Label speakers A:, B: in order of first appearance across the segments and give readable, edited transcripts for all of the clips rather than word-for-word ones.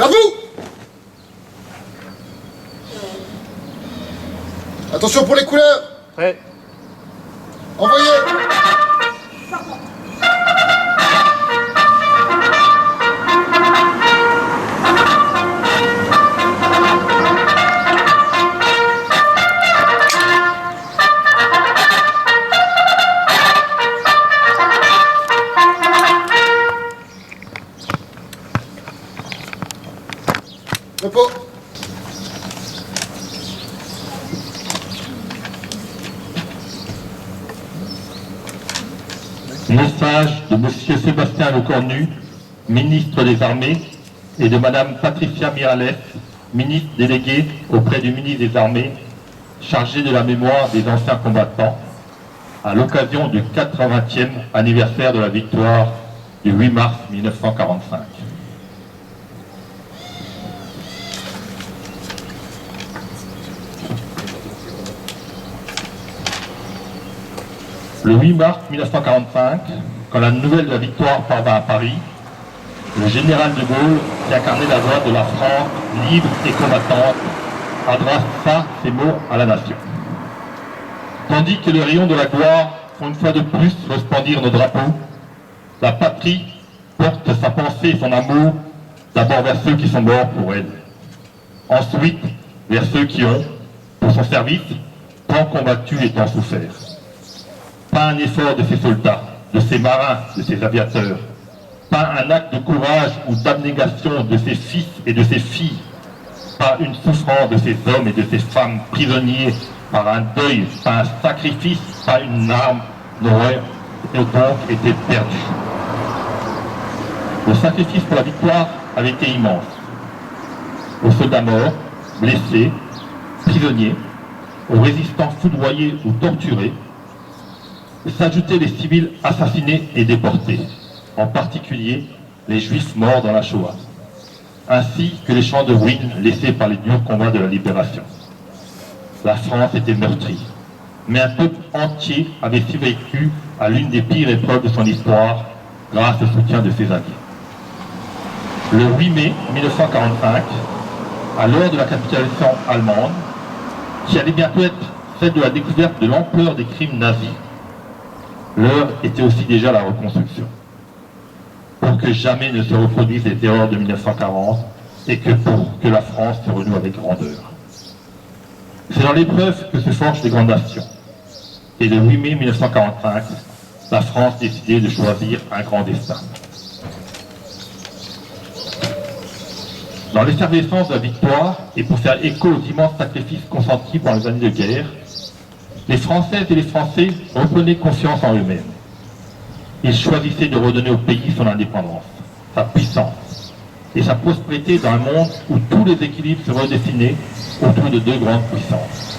A: vous! Attention pour les couleurs!
B: Prêt.
A: Envoyez! Repos.
C: Message de M. Sébastien Lecornu, ministre des Armées, et de Mme Patricia Miralles, ministre déléguée auprès du ministre des Armées, chargée de la mémoire des anciens combattants, à l'occasion du 80e anniversaire de la victoire du 8 mars 1945. Le 8 mars 1945, quand la nouvelle de la victoire parvint à Paris, le général de Gaulle, qui incarnait la voix de la France libre et combattante, adressa ces mots à la nation. Tandis que les rayons de la gloire font une fois de plus resplendir nos drapeaux, la patrie porte sa pensée et son amour d'abord vers ceux qui sont morts pour elle, ensuite vers ceux qui ont, pour son service, tant combattu et tant souffert. Pas un effort de ces soldats, de ces marins, de ces aviateurs, pas un acte de courage ou d'abnégation de ces fils et de ces filles, pas une souffrance de ces hommes et de ces femmes prisonniers par un deuil, pas un sacrifice, pas une arme n'aurait donc été perdu. Le sacrifice pour la victoire avait été immense. Aux soldats morts, blessés, prisonniers, aux résistants foudroyés ou torturés, s'ajoutaient les civils assassinés et déportés, en particulier les Juifs morts dans la Shoah, ainsi que les champs de ruines laissés par les durs combats de la libération. La France était meurtrie, mais un peuple entier avait survécu à l'une des pires épreuves de son histoire grâce au soutien de ses alliés. Le 8 mai 1945, à l'heure de la capitulation allemande, qui allait bientôt être celle de la découverte de l'ampleur des crimes nazis, l'heure était aussi déjà la reconstruction, pour que jamais ne se reproduisent les erreurs de 1940 et que pour que la France se renoue avec grandeur. C'est dans l'épreuve que se forgent les grandes nations. Et le 8 mai 1945, la France décidait de choisir un grand destin. Dans l'effervescence de la victoire, et pour faire écho aux immenses sacrifices consentis pendant les années de guerre, les Françaises et les Français reprenaient confiance en eux-mêmes. Ils choisissaient de redonner au pays son indépendance, sa puissance et sa prospérité dans un monde où tous les équilibres se redessinaient autour de deux grandes puissances.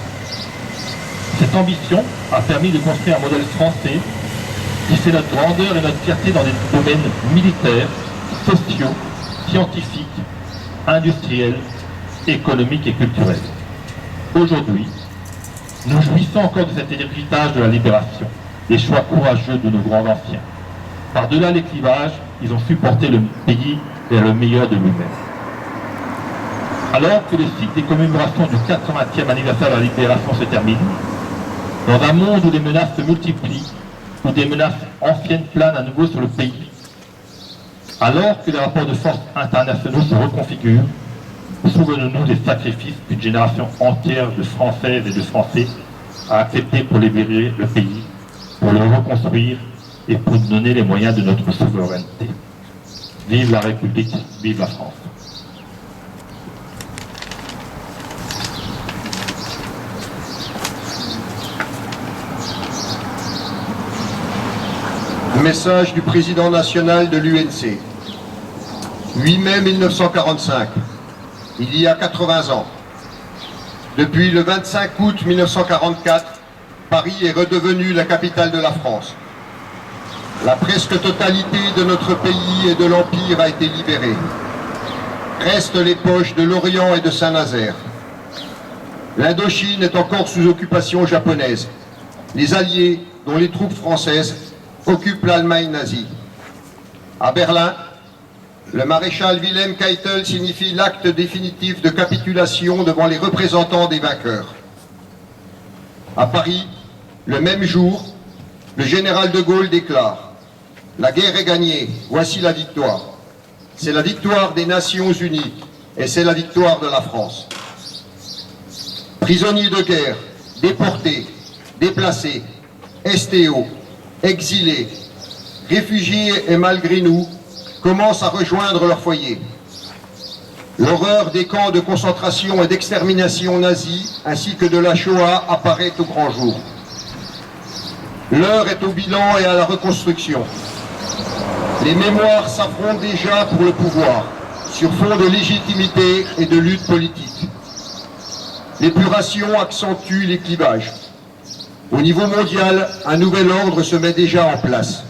C: Cette ambition a permis de construire un modèle français qui fait notre grandeur et notre fierté dans des domaines militaires, sociaux, scientifiques, industriels, économiques et culturels. Aujourd'hui, nous jouissons encore de cet héritage de la libération, des choix courageux de nos grands anciens. Par-delà les clivages, ils ont su porter le pays vers le meilleur de lui-même. Alors que le cycle des commémorations du 80e anniversaire de la libération se termine, dans un monde où les menaces se multiplient, où des menaces anciennes planent à nouveau sur le pays, alors que les rapports de force internationaux se reconfigurent, souvenons-nous des sacrifices qu'une génération entière de Françaises et de Français a accepté pour libérer le pays, pour le reconstruire et pour nous donner les moyens de notre souveraineté. Vive la République, vive la France.
D: Message du président national de l'UNC. 8 mai 1945, il y a 80 ans. Depuis le 25 août 1944, Paris est redevenu la capitale de la France. La presque totalité de notre pays et de l'Empire a été libérée. Restent les poches de l'Orient et de Saint-Nazaire. L'Indochine est encore sous occupation japonaise. Les Alliés, dont les troupes françaises, occupent l'Allemagne nazie. À Berlin, le maréchal Wilhelm Keitel signifie l'acte définitif de capitulation devant les représentants des vainqueurs. À Paris, le même jour, le général de Gaulle déclare « La guerre est gagnée, voici la victoire. C'est la victoire des Nations Unies et c'est la victoire de la France. » Prisonniers de guerre, déportés, déplacés, STO, exilés, réfugiés et malgré nous, commencent à rejoindre leur foyer. L'horreur des camps de concentration et d'extermination nazis, ainsi que de la Shoah, apparaît au grand jour. L'heure est au bilan et à la reconstruction. Les mémoires s'affrontent déjà pour le pouvoir, sur fond de légitimité et de lutte politique. L'épuration accentue les clivages. Au niveau mondial, un nouvel ordre se met déjà en place.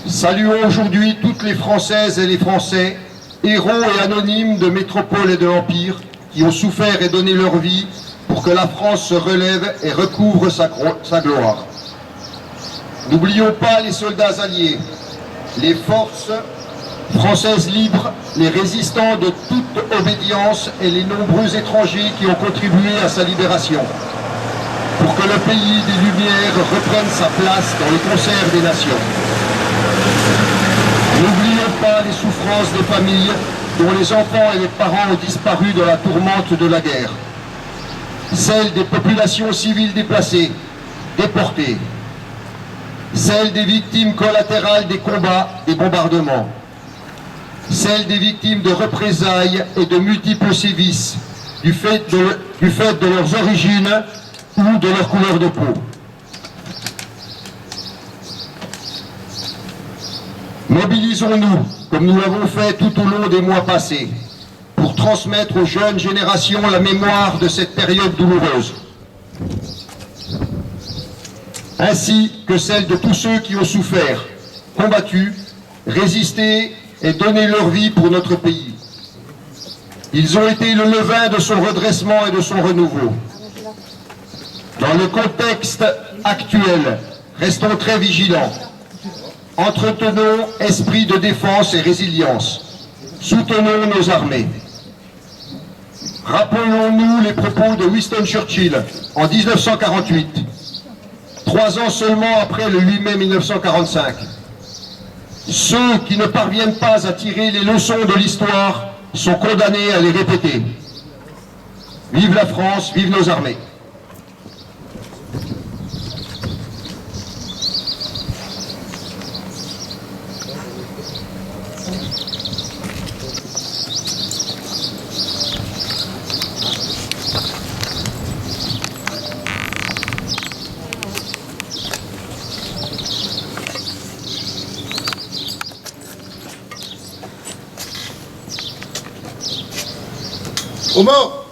D: Saluons aujourd'hui toutes les Françaises et les Français, héros et anonymes de métropole et de l'Empire, qui ont souffert et donné leur vie pour que la France se relève et recouvre sa gloire. N'oublions pas les soldats alliés, les forces françaises libres, les résistants de toute obédience et les nombreux étrangers qui ont contribué à sa libération, pour que le pays des Lumières reprenne sa place dans le concert des nations. N'oublions pas les souffrances des familles dont les enfants et les parents ont disparu dans la tourmente de la guerre. Celles des populations civiles déplacées, déportées. Celles des victimes collatérales des combats et bombardements. Celles des victimes de représailles et de multiples sévices du fait de leurs origines ou de leur couleur de peau. Mobilisons-nous, comme nous l'avons fait tout au long des mois passés, pour transmettre aux jeunes générations la mémoire de cette période douloureuse, ainsi que celle de tous ceux qui ont souffert, combattu, résisté et donné leur vie pour notre pays. Ils ont été le levain de son redressement et de son renouveau. Dans le contexte actuel, restons très vigilants. Entretenons esprit de défense et résilience. Soutenons nos armées. Rappelons-nous les propos de Winston Churchill en 1948, 3 ans seulement après le 8 mai 1945. Ceux qui ne parviennent pas à tirer les leçons de l'histoire sont condamnés à les répéter. Vive la France, vive nos armées.
A: Aux morts.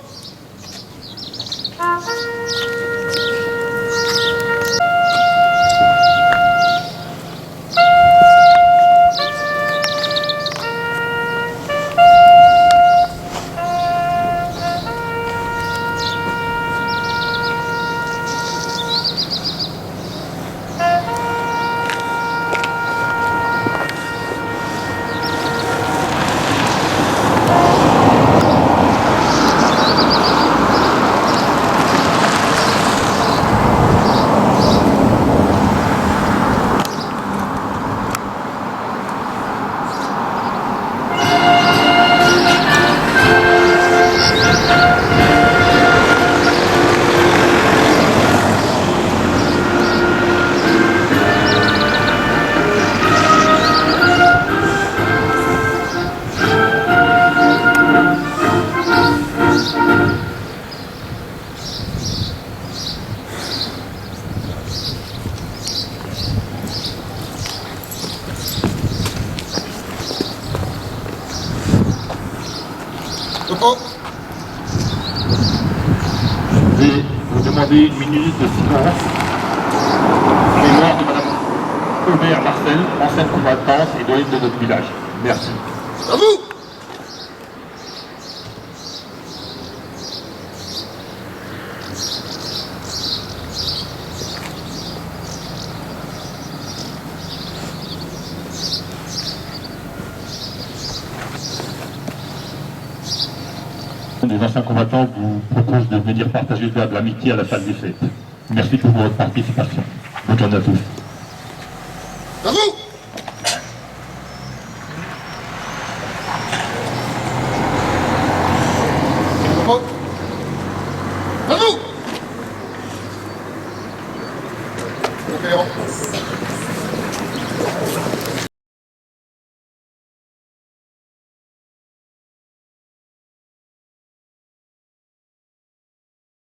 A: Repos.
C: Je vais vous demander une minute de silence en mémoire de Madame Omer Marcel, ancienne combattante et doyenne de notre village. Merci.
A: À vous.
C: l'association des anciens combattants vous propose de venir partager de l'amitié à la salle des fêtes. Merci pour votre participation. Bonne journée à tous.
A: Debout!